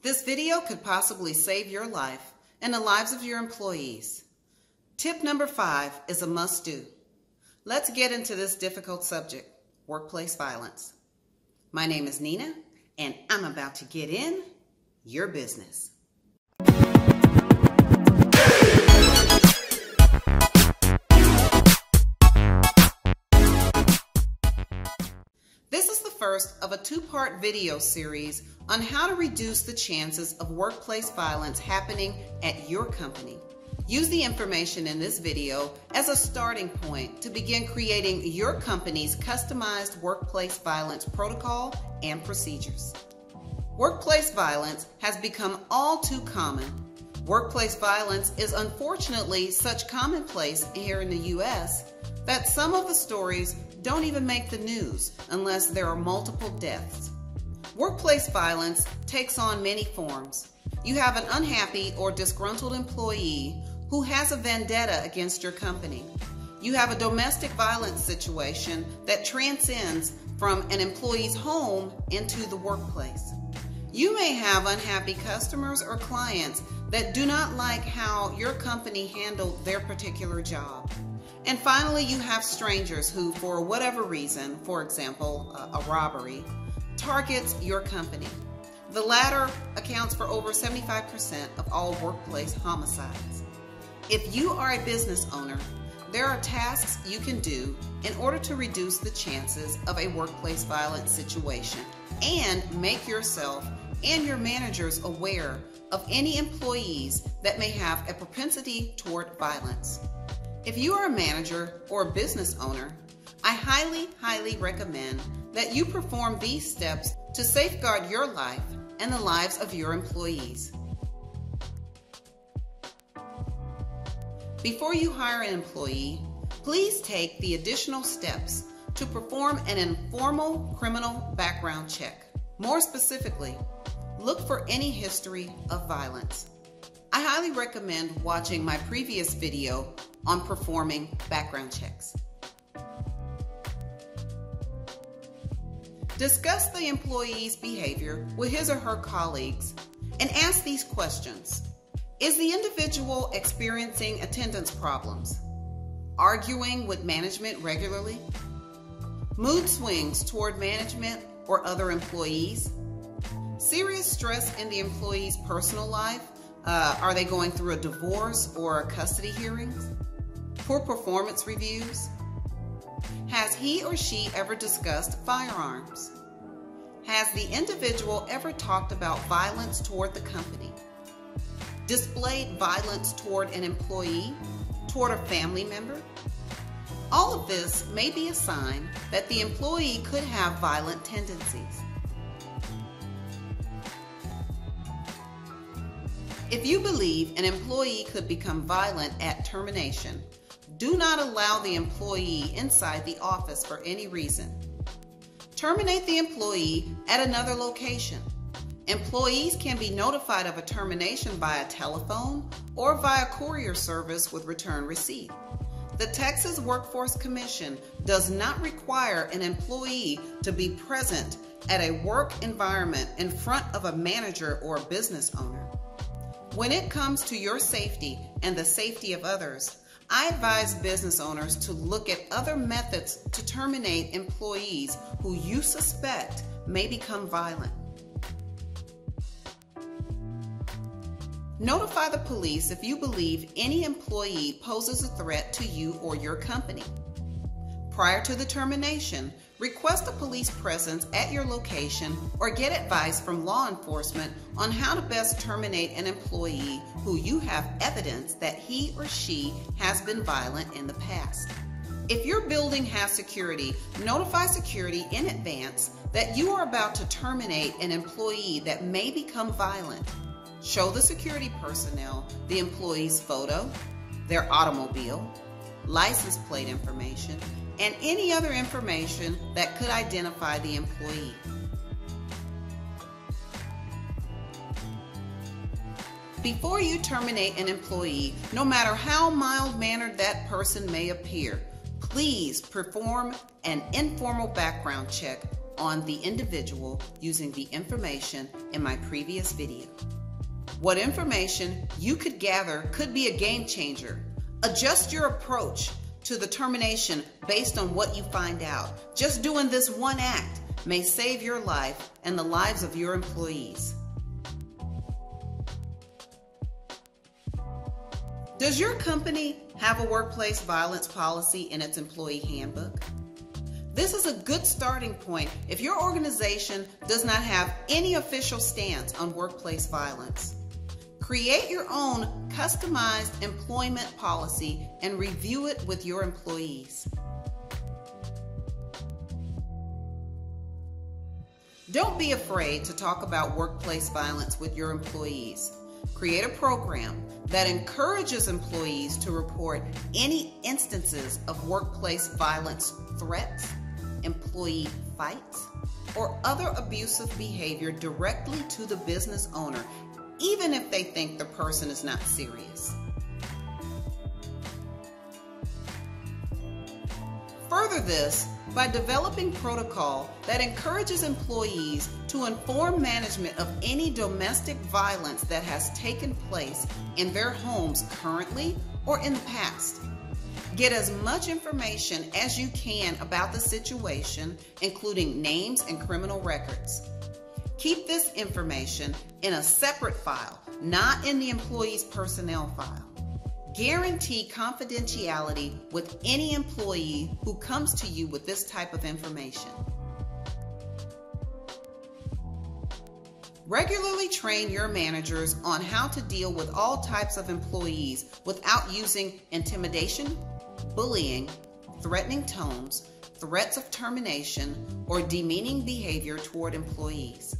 This video could possibly save your life and the lives of your employees. Tip number 5 is a must-do. Let's get into this difficult subject, workplace violence. My name is Nina, and I'm about to get in your business. This is the first of a two-part video series on how to reduce the chances of workplace violence happening at your company. Use the information in this video as a starting point to begin creating your company's customized workplace violence protocol and procedures. Workplace violence has become all too common. Workplace violence is unfortunately such commonplace here in the U.S. that some of the stories don't even make the news unless there are multiple deaths. Workplace violence takes on many forms. You have an unhappy or disgruntled employee who has a vendetta against your company. You have a domestic violence situation that transcends from an employee's home into the workplace. You may have unhappy customers or clients that do not like how your company handled their particular job. And finally, you have strangers who, for whatever reason, for example, a robbery, targets your company. The latter accounts for over 75% of all workplace homicides. If you are a business owner, there are tasks you can do in order to reduce the chances of a workplace violence situation and make yourself and your managers aware of any employees that may have a propensity toward violence. If you are a manager or a business owner, I highly recommend that you perform these steps to safeguard your life and the lives of your employees. Before you hire an employee, please take the additional steps to perform an informal criminal background check. More specifically, look for any history of violence. I highly recommend watching my previous video on performing background checks. Discuss the employee's behavior with his or her colleagues and ask these questions. Is the individual experiencing attendance problems? Arguing with management regularly? Mood swings toward management or other employees? Serious stress in the employee's personal life? Are they going through a divorce or custody hearings? Poor performance reviews? Has he or she ever discussed firearms? Has the individual ever talked about violence toward the company? Displayed violence toward an employee, toward a family member? All of this may be a sign that the employee could have violent tendencies. If you believe an employee could become violent at termination, do not allow the employee inside the office for any reason. Terminate the employee at another location. Employees can be notified of a termination via telephone or via courier service with return receipt. The Texas Workforce Commission does not require an employee to be present at a work environment in front of a manager or a business owner. When it comes to your safety and the safety of others, I advise business owners to look at other methods to terminate employees who you suspect may become violent. Notify the police if you believe any employee poses a threat to you or your company. Prior to the termination, request a police presence at your location or get advice from law enforcement on how to best terminate an employee who you have evidence that he or she has been violent in the past. If your building has security, notify security in advance that you are about to terminate an employee that may become violent. Show the security personnel the employee's photo, their automobile, license plate information, and any other information that could identify the employee. Before you terminate an employee, no matter how mild-mannered that person may appear, please perform an informal background check on the individual using the information in my previous video. What information you could gather could be a game changer. Adjust your approach to the termination based on what you find out. Just doing this one act may save your life and the lives of your employees. Does your company have a workplace violence policy in its employee handbook? This is a good starting point if your organization does not have any official stance on workplace violence. Create your own customized employment policy and review it with your employees. Don't be afraid to talk about workplace violence with your employees. Create a program that encourages employees to report any instances of workplace violence threats, employee fights, or other abusive behavior directly to the business owner, even if they think the person is not serious. Further this by developing protocol that encourages employees to inform management of any domestic violence that has taken place in their homes currently or in the past. Get as much information as you can about the situation, including names and criminal records. Keep this information in a separate file, not in the employee's personnel file. Guarantee confidentiality with any employee who comes to you with this type of information. Regularly train your managers on how to deal with all types of employees without using intimidation, bullying, threatening tones, threats of termination, or demeaning behavior toward employees.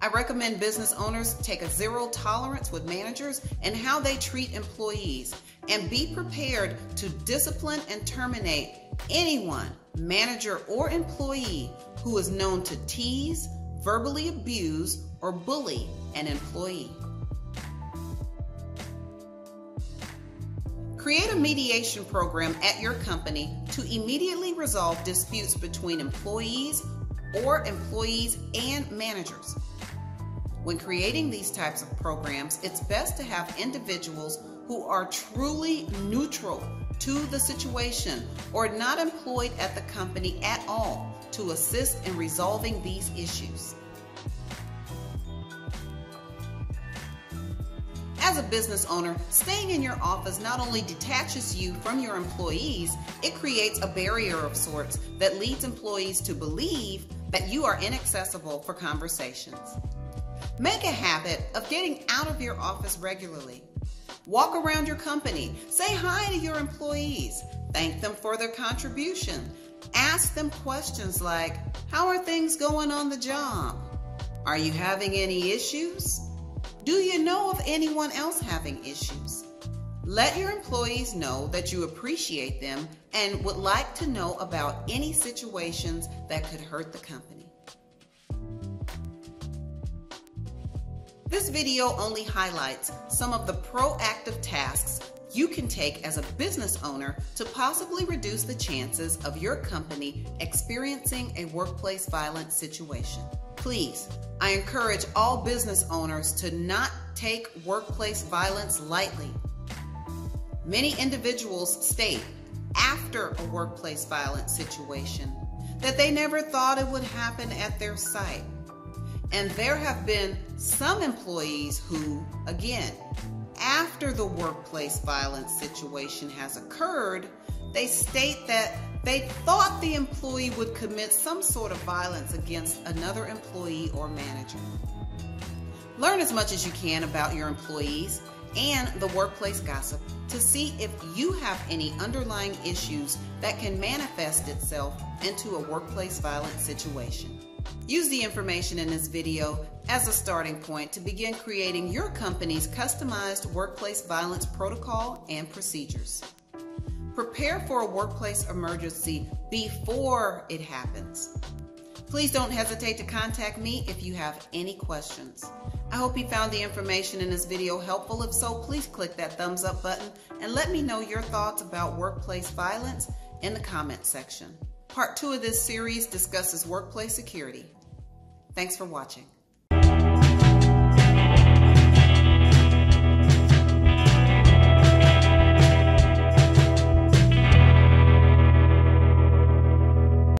I recommend business owners take a zero tolerance with managers and how they treat employees, and be prepared to discipline and terminate anyone, manager or employee, who is known to tease, verbally abuse, or bully an employee. Create a mediation program at your company to immediately resolve disputes between employees or employees and managers. When creating these types of programs, it's best to have individuals who are truly neutral to the situation or not employed at the company at all to assist in resolving these issues. As a business owner, staying in your office not only detaches you from your employees, it creates a barrier of sorts that leads employees to believe that you are inaccessible for conversations. Make a habit of getting out of your office regularly. Walk around your company. Say hi to your employees. Thank them for their contribution. Ask them questions like, how are things going on the job? Are you having any issues? Do you know of anyone else having issues? Let your employees know that you appreciate them and would like to know about any situations that could hurt the company. This video only highlights some of the proactive tasks you can take as a business owner to possibly reduce the chances of your company experiencing a workplace violence situation. Please, I encourage all business owners to not take workplace violence lightly. Many individuals state after a workplace violence situation that they never thought it would happen at their site. And there have been some employees who, again, after the workplace violence situation has occurred, they state that they thought the employee would commit some sort of violence against another employee or manager. Learn as much as you can about your employees and the workplace gossip to see if you have any underlying issues that can manifest itself into a workplace violence situation. Use the information in this video as a starting point to begin creating your company's customized workplace violence protocol and procedures. Prepare for a workplace emergency before it happens. Please don't hesitate to contact me if you have any questions. I hope you found the information in this video helpful. If so, please click that thumbs up button and let me know your thoughts about workplace violence in the comment section. Part 2 of this series discusses workplace security. Thanks for watching.